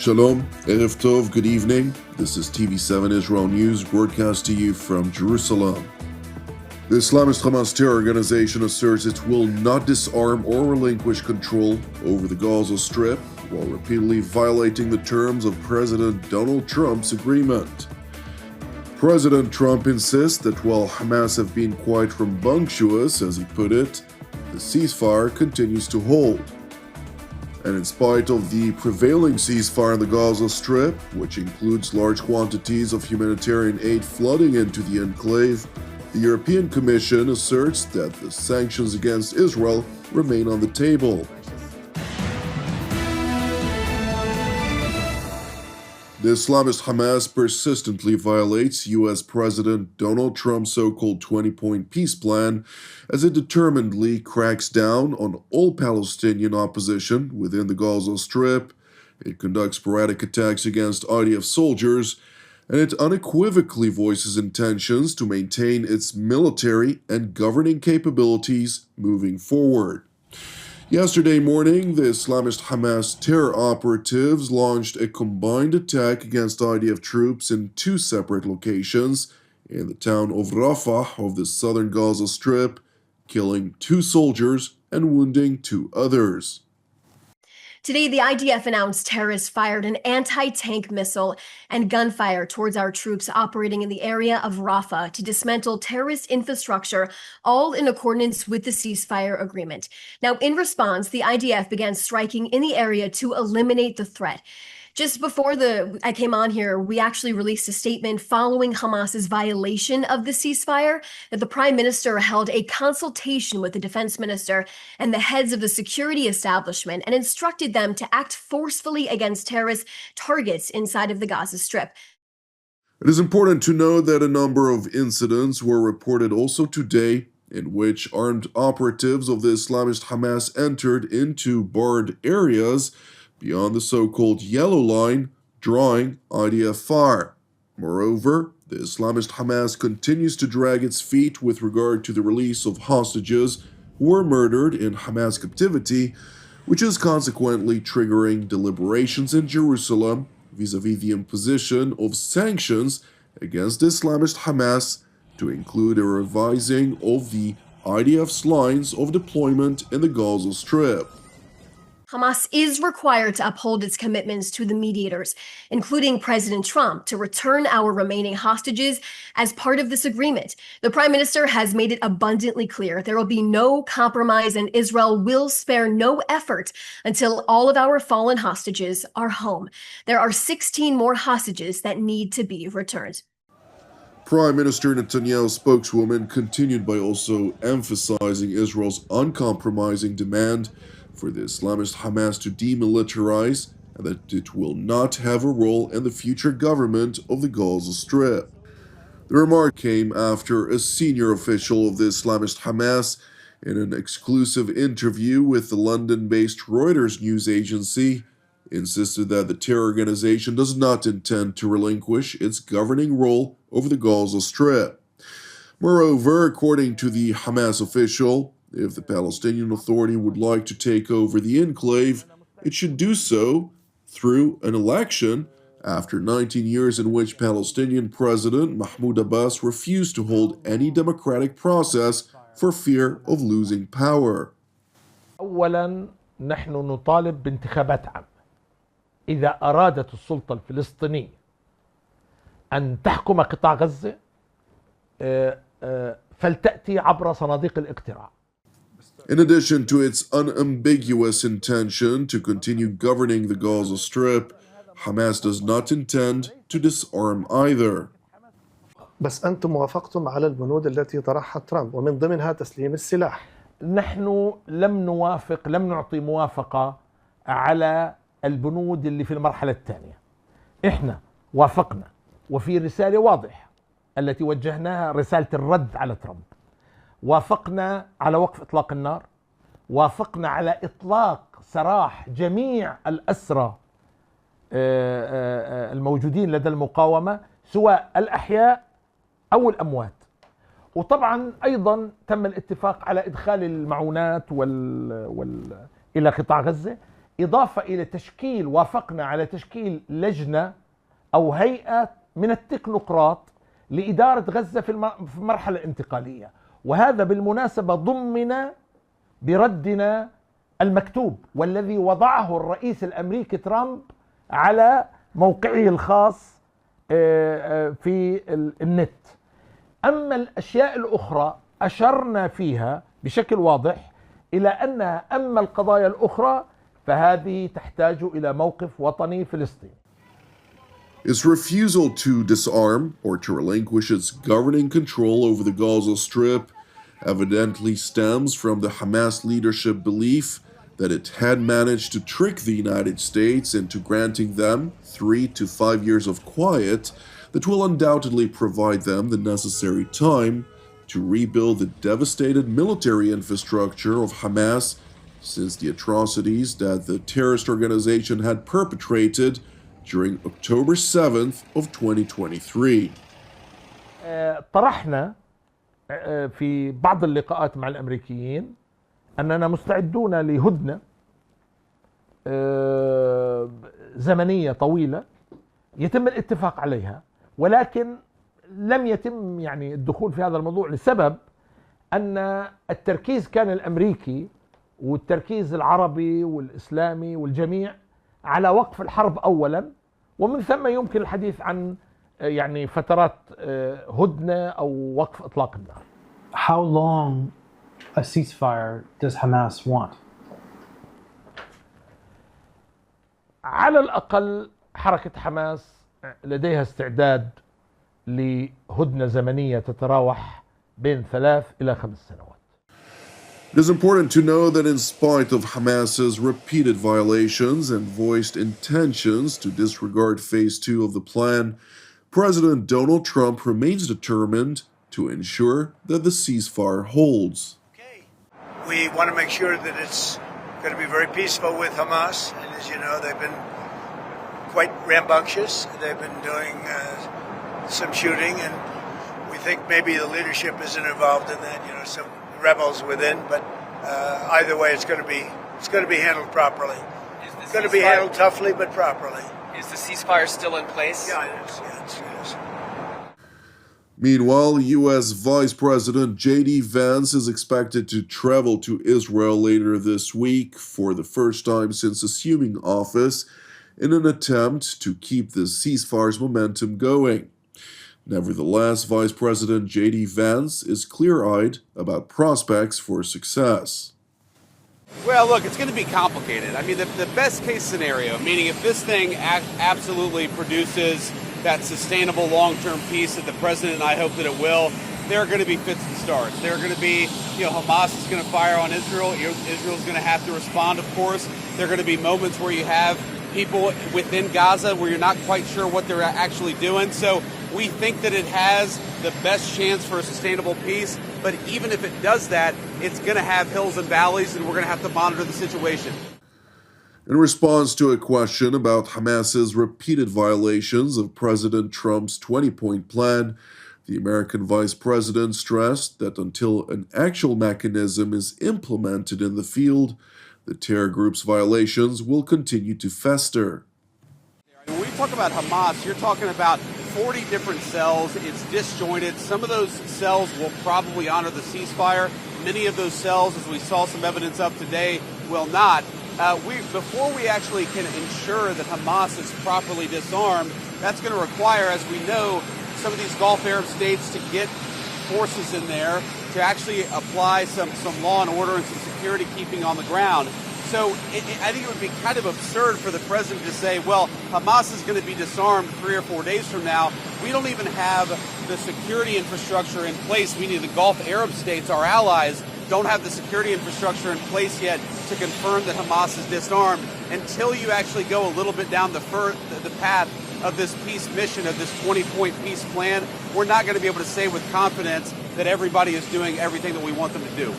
Shalom, Erev Tov, good evening. This is TV7 Israel News, broadcast to you from Jerusalem. The Islamist Hamas terror organization asserts it will not disarm or relinquish control over the Gaza Strip while repeatedly violating the terms of President Donald Trump's agreement. President Trump insists that while Hamas have been quite rambunctious, as he put it, the ceasefire continues to hold. And in spite of the prevailing ceasefire in the Gaza Strip, which includes large quantities of humanitarian aid flooding into the enclave, the European Commission asserts that the sanctions against Israel remain on the table. The Islamist Hamas persistently violates U.S. President Donald Trump's so-called 20-point peace plan as it determinedly cracks down on all Palestinian opposition within the Gaza Strip. It conducts sporadic attacks against IDF soldiers, and it unequivocally voices intentions to maintain its military and governing capabilities moving forward. Yesterday morning, the Islamist Hamas terror operatives launched a combined attack against IDF troops in two separate locations in the town of Rafah of the southern Gaza Strip, killing 2 soldiers and wounding 2 others. Today, the IDF announced terrorists fired an anti-tank missile and gunfire towards our troops operating in the area of Rafah to dismantle terrorist infrastructure, all in accordance with the ceasefire agreement. Now, in response, the IDF began striking in the area to eliminate the threat. Just before I came on here, we actually released a statement following Hamas's violation of the ceasefire that the prime minister held a consultation with the defense minister and the heads of the security establishment and instructed them to act forcefully against terrorist targets inside of the Gaza Strip. It is important to note that a number of incidents were reported also today in which armed operatives of the Islamist Hamas entered into barred areas beyond the so-called yellow line, drawing IDF fire. Moreover, the Islamist Hamas continues to drag its feet with regard to the release of hostages who were murdered in Hamas captivity, which is consequently triggering deliberations in Jerusalem vis-à-vis the imposition of sanctions against the Islamist Hamas, to include a revising of the IDF's lines of deployment in the Gaza Strip. Hamas is required to uphold its commitments to the mediators, including President Trump, to return our remaining hostages as part of this agreement. The Prime Minister has made it abundantly clear there will be no compromise and Israel will spare no effort until all of our fallen hostages are home. There are 16 more hostages that need to be returned. Prime Minister Netanyahu's spokeswoman continued by also emphasizing Israel's uncompromising demand for the Islamist Hamas to demilitarize and that it will not have a role in the future government of the Gaza Strip. The remark came after a senior official of the Islamist Hamas, in an exclusive interview with the London-based Reuters news agency, insisted that the terror organization does not intend to relinquish its governing role over the Gaza Strip. Moreover, according to the Hamas official, if the Palestinian Authority would like to take over the enclave, it should do so through an election after 19 years in which Palestinian President Mahmoud Abbas refused to hold any democratic process for fear of losing power. أولاً نحن نطالب بانتخابات عامة. إذا أرادت السلطة الفلسطينية أن تحكم قطاع غزة فلتأتي عبر صناديق الاقتراع. In addition to its unambiguous intention to continue governing the Gaza Strip, Hamas does not intend to disarm either. بس أنتم وافقتم على البنود التي طرحها ترامب ومن ضمنها تسليم السلاح. نحن لم نعطي موافقة على البنود اللي في المرحلة الثانية. إحنا وافقنا وفي رسالة واضحة التي وجهناها، رسالة الرد على ترامب. وافقنا على وقف إطلاق النار، وافقنا على إطلاق سراح جميع الأسرى الموجودين لدى المقاومة سواء الأحياء أو الأموات. وطبعا أيضا تم الاتفاق على إدخال المعونات إلى قطاع غزة. إضافة إلى وافقنا على تشكيل لجنة أو هيئة من التكنوقراط لإدارة غزة في المرحلة الانتقالية. وهذا بالمناسبة ضمن بردنا المكتوب والذي وضعه الرئيس الأمريكي ترامب على موقعه الخاص في النت. أما الأشياء الأخرى أشرنا فيها بشكل واضح إلى أنها أما القضايا الأخرى فهذه تحتاج إلى موقف وطني فلسطيني. Its refusal to disarm or to relinquish its governing control over the Gaza Strip evidently stems from the Hamas leadership belief that it had managed to trick the United States into granting them 3 to 5 years of quiet that will undoubtedly provide them the necessary time to rebuild the devastated military infrastructure of Hamas since the atrocities that the terrorist organization had perpetrated during October 7th of 2023. طرحنا في بعض اللقاءات مع الأمريكيين أننا مستعدون لهدنة زمنية طويلة يتم الاتفاق عليها، ولكن لم يتم الدخول في هذا الموضوع لسبب أن التركيز كان الأمريكي والتركيز العربي والإسلامي والجميع على وقف الحرب أولا، ومن ثم يمكن الحديث عن فترات هدنة أو وقف إطلاق النار. How long a ceasefire does Hamas want? على الأقل حركة حماس لديها استعداد لهدنة زمنية تتراوح بين 3 إلى 5 سنوات. It is important to know that in spite of Hamas's repeated violations and voiced intentions to disregard Phase 2 of the plan, President Donald Trump remains determined to ensure that the ceasefire holds. We want to make sure that it's going to be very peaceful with Hamas, and as you know, they've been quite rambunctious. They've been doing some shooting, and we think maybe the leadership isn't involved in that. Some rebels within, but either way, it's going to be handled properly. It's going to be handled toughly, but properly. Is the ceasefire still in place? Yeah, it is. Yeah, it is. Meanwhile, U.S. Vice President J.D. Vance is expected to travel to Israel later this week for the first time since assuming office in an attempt to keep the ceasefire's momentum going. Nevertheless, Vice President J.D. Vance is clear-eyed about prospects for success. Well, look, it's going to be complicated. I mean, the best case scenario, meaning if this thing absolutely produces that sustainable long-term peace that the president and I hope that it will, there are going to be fits and starts. There are going to be, Hamas is going to fire on Israel. Israel's going to have to respond, of course. There are going to be moments where you have people within Gaza where you're not quite sure what they're actually doing. So we think that it has the best chance for a sustainable peace. But even if it does that, it's going to have hills and valleys, and we're going to have to monitor the situation. In response to a question about Hamas's repeated violations of President Trump's 20-point plan, the American vice president stressed that until an actual mechanism is implemented in the field, the terror group's violations will continue to fester. When we talk about Hamas, you're talking about 40 different cells. It's disjointed. Some of those cells will probably honor the ceasefire. Many of those cells, as we saw some evidence of today, will not. Before we actually can ensure that Hamas is properly disarmed, that's going to require, as we know, some of these Gulf Arab states to get forces in there to actually apply some law and order and some security keeping on the ground. So I think it would be kind of absurd for the president to say, well, Hamas is going to be disarmed 3 or 4 days from now. We don't even have the security infrastructure in place, meaning the Gulf Arab states, our allies, don't have the security infrastructure in place yet to confirm that Hamas is disarmed. Until you actually go a little bit down the path of this peace mission, of this 20-point peace plan, we're not going to be able to say with confidence that everybody is doing everything that we want them to do.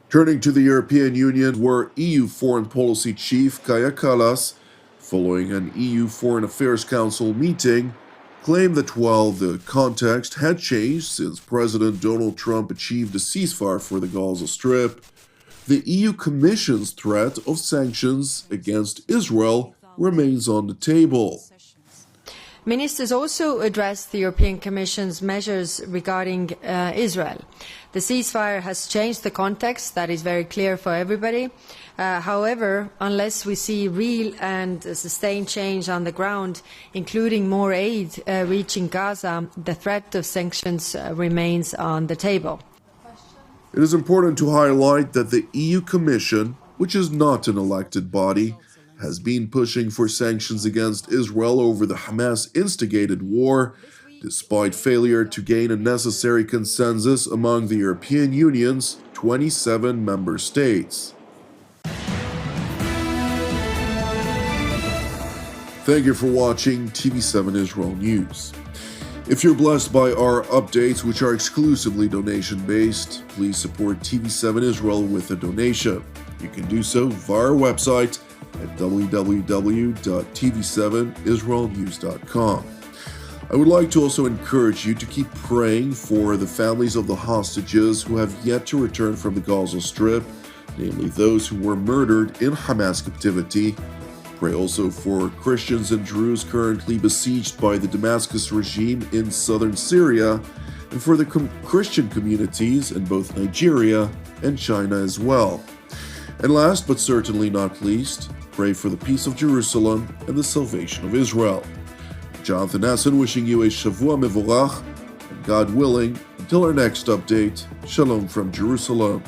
Turning to the European Union, where EU Foreign Policy Chief Kaja Kallas, following an EU Foreign Affairs Council meeting, claimed that while the context had changed since President Donald Trump achieved a ceasefire for the Gaza Strip, the EU Commission's threat of sanctions against Israel remains on the table. Ministers also addressed the European Commission's measures regarding Israel. The ceasefire has changed the context, that is very clear for everybody. However, unless we see real and sustained change on the ground, including more aid reaching Gaza, the threat of sanctions remains on the table. It is important to highlight that the EU Commission, which is not an elected body, has been pushing for sanctions against Israel over the Hamas-instigated war, despite failure to gain a necessary consensus among the European Union's 27 member states. Thank you for watching TV7 Israel News. If you're blessed by our updates, which are exclusively donation-based, please support TV7 Israel with a donation. You can do so via our website at www.tv7israelnews.com. I would like to also encourage you to keep praying for the families of the hostages who have yet to return from the Gaza Strip, namely those who were murdered in Hamas captivity. Pray also for Christians and Druze currently besieged by the Damascus regime in southern Syria, and for the Christian communities in both Nigeria and China as well. And last but certainly not least, pray for the peace of Jerusalem and the salvation of Israel. Jonathan Hessen wishing you a Shavua Mevorach, and God willing, until our next update, Shalom from Jerusalem.